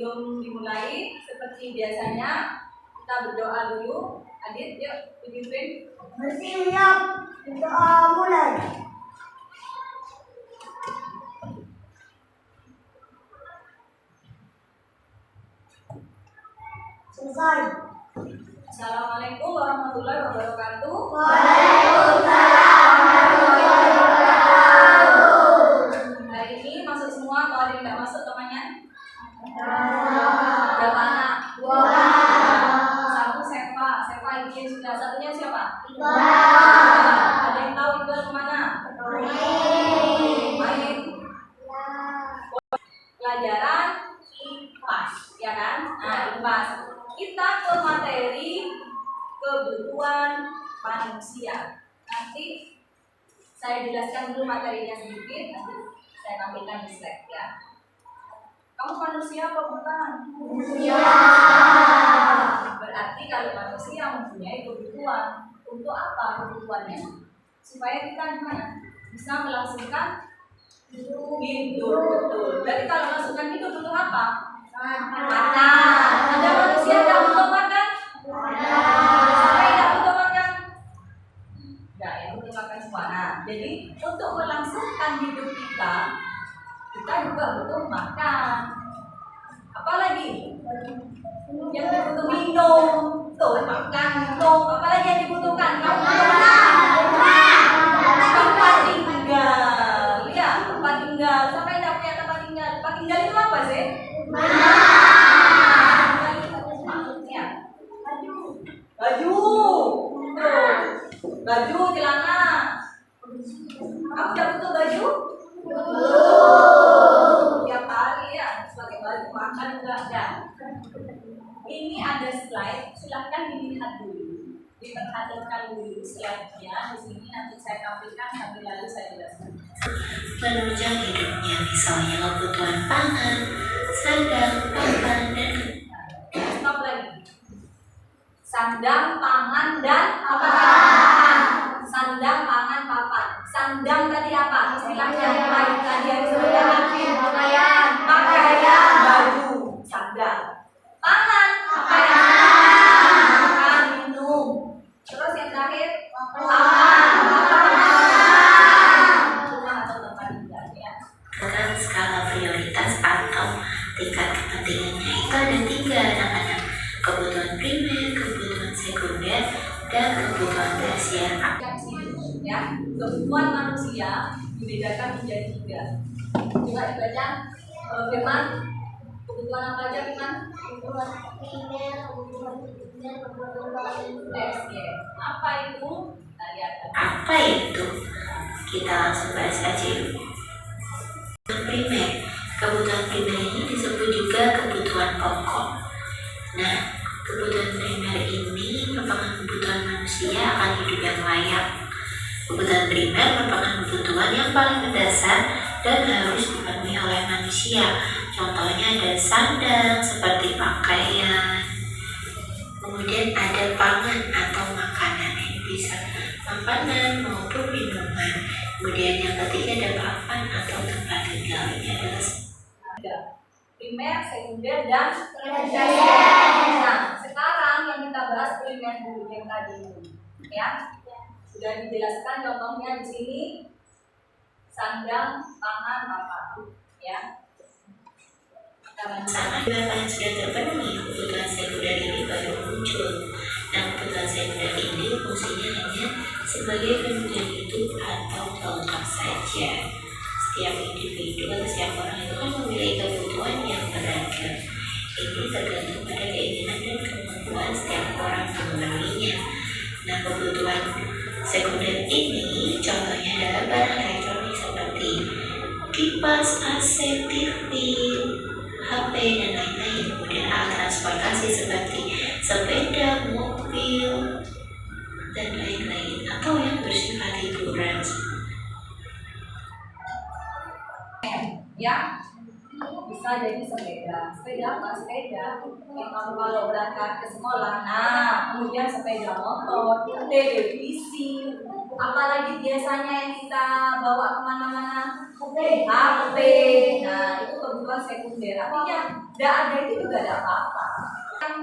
sebelum dimulai, seperti biasanya kita berdoa dulu. Adit, yuk pimpin. Bersiap, doa mulai. Selesai. Assalamualaikum warahmatullahi wabarakatuh. Waalaikumsalam warahmatullahi wabarakatuh. Hari ini masuk semua, kalau ada yang tidak masuk temannya? Berapa anak? 2. Satu Sefa izin sudah. Satunya siapa? Ada yang tahu Iqbal kemana? Main. Pelajaran IPAS, ya kan? Nah, IPAS. Kita ke materi kebutuhan manusia. Nanti saya jelaskan dulu materinya sedikit, nanti saya tampilkan di slide ya. Kamu manusia apa bukan? Manusia. Berarti kalau manusia mempunyai kebutuhan, untuk apa kebutuhannya? Supaya kita gimana? Bisa melangsungkan hidup, betul. Berarti kalau melangsungkan hidup butuh apa? Makan. Ada manusia yang butuh makan? Siapa yang tidak butuh makan? Tidak, yang butuh makan semua. Nah, jadi untuk melangsungkan hidup kita juga butuh makan. Apalagi? Yang butuh minum. Tuh, makan, minum. Apalagi yang dibutuhkan? Kamu tempat tinggal. Ya, tempat tinggal. Siapa yang tidak punya tempat tinggal? Tempat tinggal itu apa sih? Baju. Baju, celana. Kamu tidak butuh baju? Tiap hari ya, sebagai baju makan enggak ada. Ini ada slide, silahkan dilihat dulu, diperhatikan dulu slide-nya. Di sini nanti saya tampilkan sambil lalu saya jelaskan. Menunjang hidupnya, misalnya kebutuhan pangan, sandang, papan, dan Stop lagi. Sandang, pangan, dan apa? Sandang, pangan, papan. Sandang tadi apa? Istilahnya tadi yang disebutkan pakaian, baju, sandang. Pangan, makan, minum. Terus yang terakhir, papan, rumah atau tempat tinggal ya. dengan skala prioritas atau tingkat kepentingannya itu ada 3 anak-anak: kebutuhan primer, kebutuhan sekunder, dan kebutuhan tersier. Ya, kebutuhan manusia dibedakan menjadi 3. Coba dibaca, Firman. Kebutuhan apa aja, Firman? Kebutuhan primer, kebutuhan sekunder, kebutuhan Tersier. Apa itu? Kita lihat. Apa itu? Kita langsung bahas aja yuk. Primer. Kebutuhan primer ini disebut juga kebutuhan pokok. Nah, kebutuhan primer ini merupakan kebutuhan manusia akan hidup yang layak. Kebutuhan primer merupakan kebutuhan yang paling mendasar dan harus dipenuhi oleh manusia. Contohnya ada sandang seperti pakaian. Kemudian ada pangan atau makanan, ini bisa makanan maupun minuman. Kemudian yang ketiga ada papan atau tempat tinggal. Ini adalah Primer, sekunder, dan tersier. Nah, sekarang yang kita bahas primer dulu yang tadi, ya. Sudah dijelaskan contohnya di sini, sandang, pangan, papan, ya. sama yang sudah terpenuhi. Kebutuhan sekunder ini baru muncul. Nah, kebutuhan sekunder ini fungsinya hanya sebagai penunjang hidup atau pelengkap saja. Setiap individu atau setiap orang itu kan memiliki kebutuhan yang beragam. Ini tergantung pada keinginan dan kemampuan setiap orang memenuhinya. Nah, kebutuhan sekunder ini contohnya adalah barang elektronik seperti kipas, AC, TV, HP, dan lain-lain. Kemudian alat transportasi seperti sepeda, mobil, dan lain-lain, atau yang bersifat hiburan. Ya, bisa jadi sepeda. Sepeda apa? Sepeda yang kamu kalau berangkat ke sekolah. Nah, kemudian sepeda motor, televisi, apalagi biasanya yang kita bawa kemana-mana, HP. Nah, itu kebutuhan sekunder. Artinya Tidak ada itu juga tidak apa-apa. Yang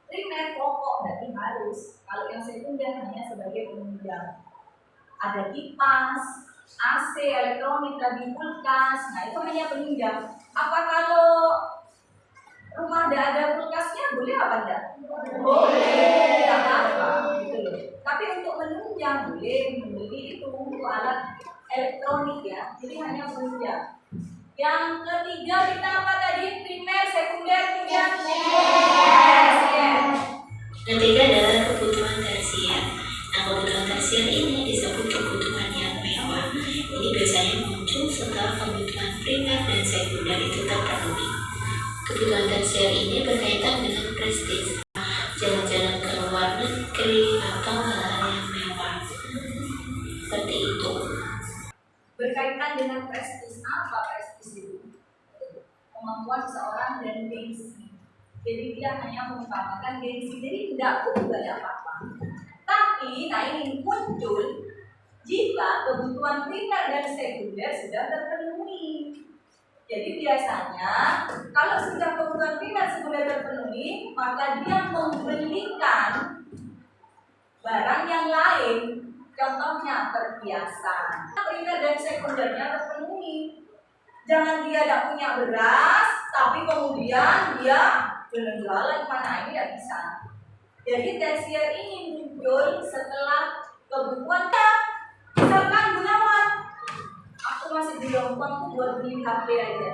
primer pokok berarti harus. Kalau yang sekunder hanya sebagai penunjang. Ada kipas, AC, elektronik, tadi kulkas. Nah itu hanya penunjang. Apa kalau rumah tidak ada kulkasnya boleh apa enggak? Boleh. Tidak apa-apa. Gitu loh. Tapi untuk menunjang boleh membeli itu untuk alat elektronik ya. Jadi hanya penunjang. Yang ketiga kita apa tadi? Primer, sekunder, kemudian tersier. Ketiga adalah kebutuhan tersier. Nah, kebutuhan tersier ini disebut kebutuhan yang mewah. Ini biasanya muncul setelah kebutuhan primer dan sekunder itu terpenuhi. Kebutuhan tersier ini berkaitan dengan prestis, jalan-jalan ke luar negeri atau hal-hal yang mewah. Seperti itu. Berkaitan dengan prestis. Apa prestis itu? Kemampuan seseorang dan gengsi. Jadi dia hanya mengutamakan gengsi. Jadi tidak pun juga ada apa-apa. Tapi nah ini muncul jika kebutuhan primer dan sekunder sudah terpenuhi. Jadi biasanya kalau sudah kebutuhan primer sekunder terpenuhi, maka dia membelikan barang yang lain. Contohnya perhiasan. Primer dan sekundernya terpenuhi. Jangan dia tidak punya beras, tapi kemudian dia jalan-jalan mana, ini tidak bisa. Jadi tersier ini muncul setelah kebutuhannya. Misalkan Gunawan, aku masih di Hongkong buat beli HP aja.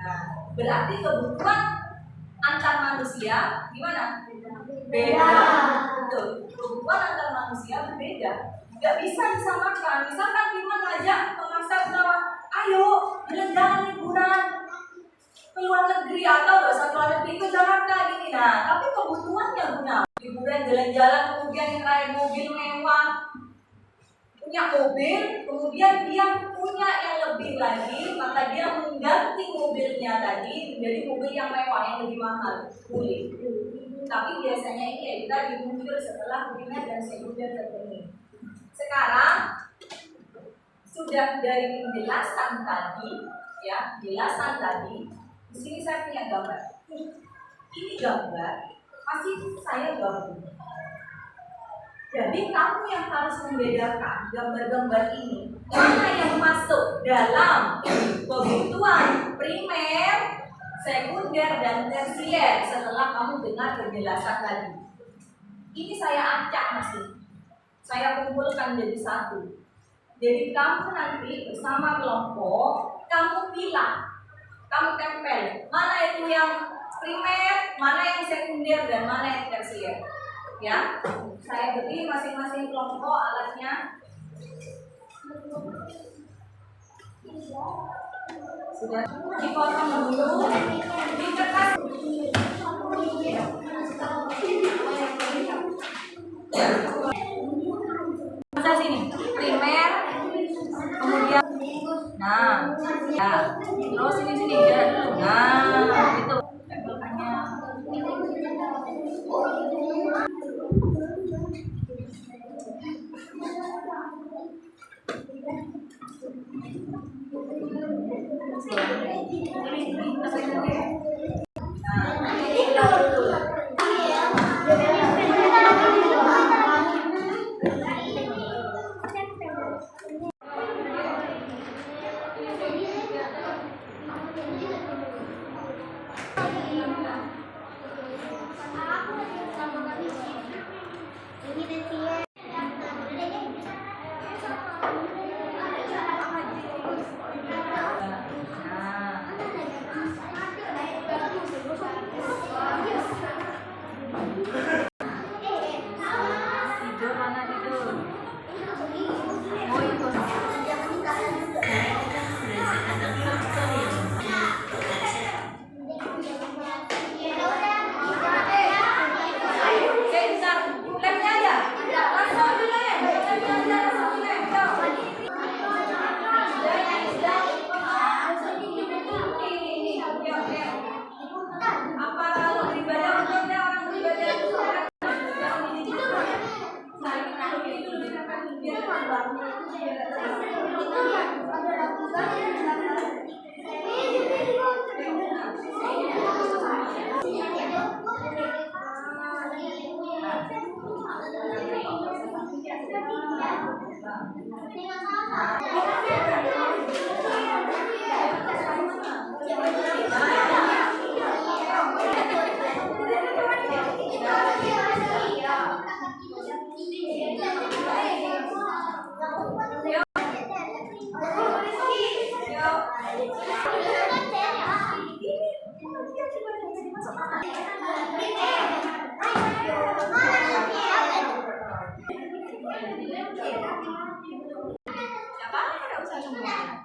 Nah, berarti kebutuhan antar manusia gimana? Beda. Betul. Kebutuhan antar manusia berbeda. Gak bisa disamakan. Misalkan Firman ngajak pemasar bahwa ayo jalan-jalan liburan ke luar negeri atau bahasa luar negeri ke Jakarta gini. Nah, tapi kebutuhannya guna liburan jalan-jalan kemudian naik mobil mewah, punya mobil, kemudian dia punya yang lebih lagi, maka dia mengganti mobilnya tadi menjadi mobil yang mewah yang lebih mahal. Boleh. Tapi biasanya ini ya kita muncul setelah primer dan sekunder terpenuhi. Sekarang sudah dari penjelasan tadi, ya penjelasan tadi. Di sini saya punya gambar. Ini gambar masih saya gabung. Jadi kamu yang harus membedakan gambar-gambar ini mana yang masuk dalam kebutuhan primer, sekunder dan tersier setelah kamu dengar penjelasan tadi. Ini saya acak masih. Saya kumpulkan jadi satu. Jadi kamu nanti bersama kelompok, kamu pilih, kamu tempel mana itu yang primer, mana yang sekunder dan mana yang tersier. Ya, saya beri masing-masing kelompok alatnya. Sudah dipotong dulu, ditekan. Bisa sini, primer, kemudian, nah, ya, terus sini jalan dulu, nah, itu tempelkannya. Apa? Ada usaha semua.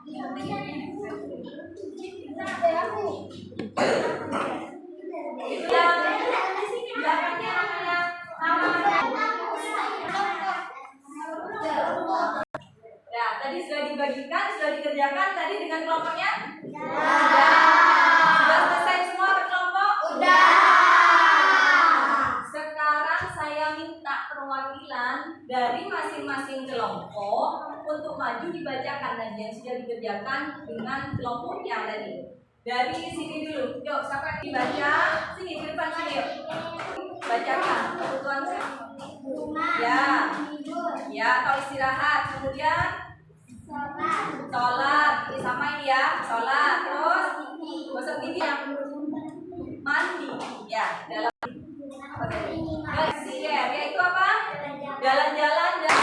Belakangnya namanya ya, tadi sudah dibagikan, sudah dikerjakan tadi dengan kelompoknya? Sudah selesai semua berkelompok? Sekarang saya minta perwakilan dari masing-masing kelompok untuk maju dibacakan dan yang sudah dikerjakan dengan kelompoknya tadi. Dari sini dulu, yuk siapa yang dibaca? Sini, di depan sini yuk. Bacakan kebutuhan saya. Ya, atau istirahat. Kemudian sholat. Ini sama ini ya, sholat. Terus gosok gigi yang mandi. Ya, dalam apa tadi? Yaitu apa? Jalan-jalan dan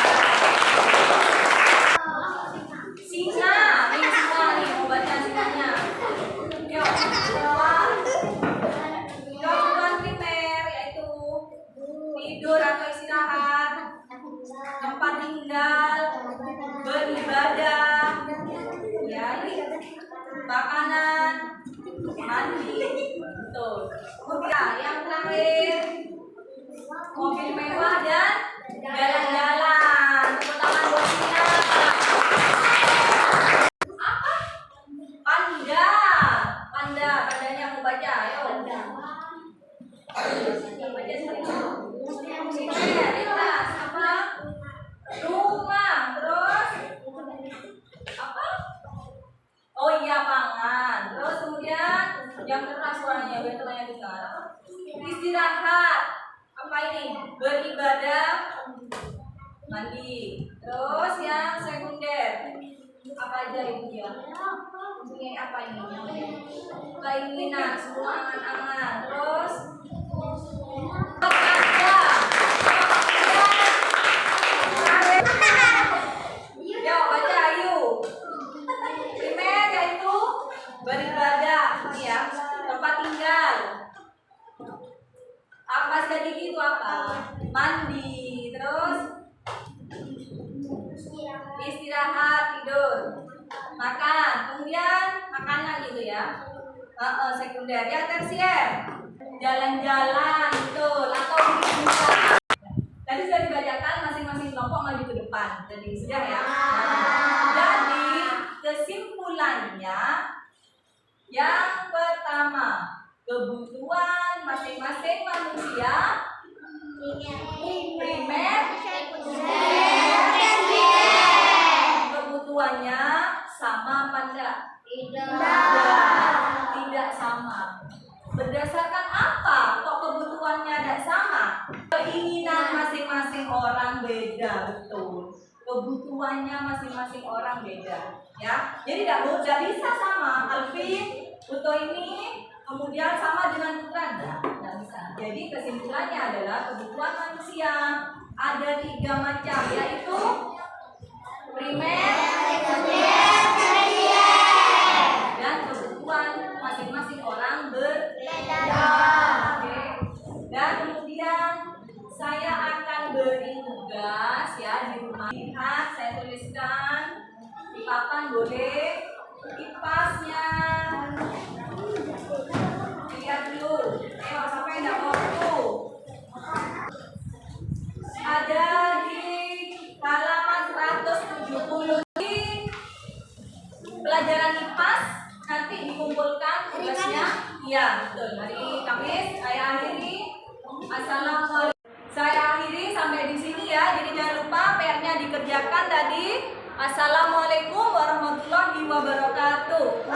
singa. Ini singa nih, mau baca singanya. Yuk, kebutuhan primer yaitu tidur atau istirahat, tempat tinggal, beribadah, ya ini makanan, mandi, betul. Kemudian yang terakhir mobil mewah dan jalan-jalan. Tepuk tangan buat Sina. Apa? Panda. Pandanya mau baca, ayo. Baca sini. Lintas apa? Rumah. Terus apa? Oh iya, pangan. Terus kemudian yang keras suaranya, biar temannya dengar. Istirahat. Apa ini? Beribadah, mandi. Terus yang sekunder. Apa aja itu ya? Punya apa ini? Keinginan, semua angan-angan. Terus bekerja. Yo, baca ayo. Primer yaitu beribadah, ya. Tempat tinggal. Apa saja itu apa? Mandi. Terus istirahat, tidur, makan. Kemudian makanan gitu ya. Sekunder. Ya, tersier. Jalan-jalan, betul. Atau berwisata. Tadi sudah dibacakan, masing-masing kelompok maju ke depan. Jadi sudah ya. Jadi kesimpulannya yang pertama, kebutuhan masing-masing manusia primer, kebutuhannya sama apa enggak? Tidak sama. Berdasarkan apa kok kebutuhannya tidak sama? Keinginan masing-masing orang beda, betul. Kebutuhannya masing-masing orang beda, ya. Jadi tidak bisa sama. Alvin butuh ini, kemudian sama dengan Putra, tidak bisa. Jadi kesimpulannya adalah kebutuhan manusia ada 3 macam, yaitu primer, dan kebutuhan masing-masing orang berbeda. Oke. Dan kemudian saya akan beri tugas ya di rumah. Lihat, saya tuliskan di papan boleh. Kipasnya lihat dulu. Sampai enggak waktu. Ada di halaman 170 di pelajaran IPAS. Nanti dikumpulkan tugasnya. Iya, betul. Hari Kamis saya akhiri. Assalamualaikum. Saya akhiri sampai di sini ya. Jadi jangan lupa PR-nya dikerjakan tadi. Assalamualaikum warahmatullahi wabarakatuh.